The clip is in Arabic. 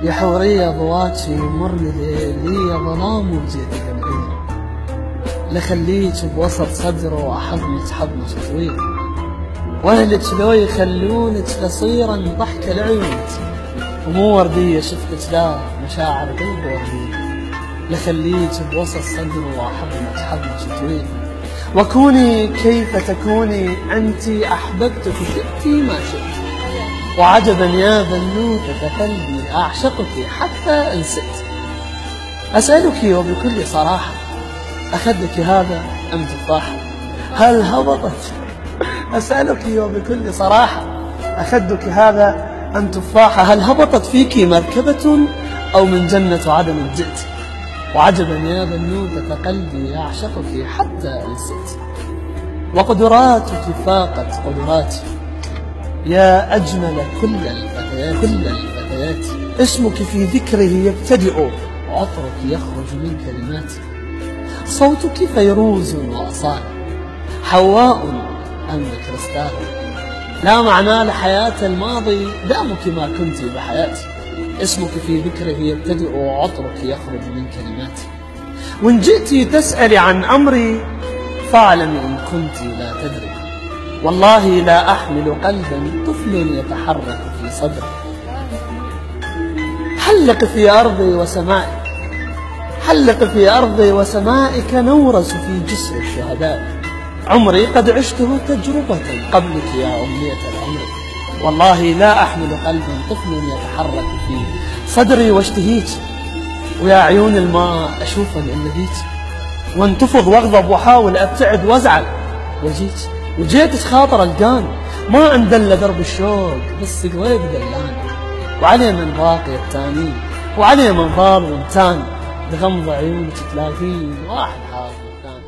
يا حورية ضواتشي مرني لي ظلام وجيت جنبي، لخليك بوسط صدره وأحضنك حضنك طويل، وأهلك لو يخلونك قصيرا ضحك لعيونك، ومو وردية شفتك لا مشاعر قلب وردية، لخليك بوسط صدره وأحضنك حضنك طويل، وكوني كيف تكوني أنت أحببتك وشئتي ما شئت، وعجبا يا بنوتة قلبي أعشقك حتى إن سئت. أسألك وبكل صراحة، أخدك هذا أم تفاحة؟ هل هبطت؟ أسألك وبكل صراحة، أخدك هذا أم تفاحة؟ هل هبطت فيك مركبة أو من جنة عدن جئت؟ وعجبا يا بنوتة قلبي أعشقك حتى إن سئت. وقدراتك فاقت قدراتي يا أجمل كل الفتيات، اسمك في ذكره يبتدئ وعطرك يخرج من كلماتي، صوتك فيروز وأصالة، حواء أم كريستال، لا معنى لحياة الماضي دامك ما كنت بحياتي، اسمك في ذكره يبتدئ وعطرك يخرج من كلماتي، وإن جئت تسألي عن أمري فاعلمي إن كنت لا تدري، والله لا أحمل قلبا طفل يتحرك في صدري. حلق في أرضي وسمائي، حلق في أرضي وسمائك نورس في جسر الشهداء، عمري قد عشته تجربة قبلك يا أمنية العمر، والله لا أحمل قلبا طفل يتحرك في صدري، واشتهيت ويا عيون الماء أشوفا إن لقيت، وانتفض واغضب وحاول أبتعد وازعل، وجيت خاطر القان ما عندل درب الشوق بس قويب دلان، وعلي من باقي التاني وعلي من ضال ومتان، بغمض عيونك تلاقين واحد حاضر الثاني.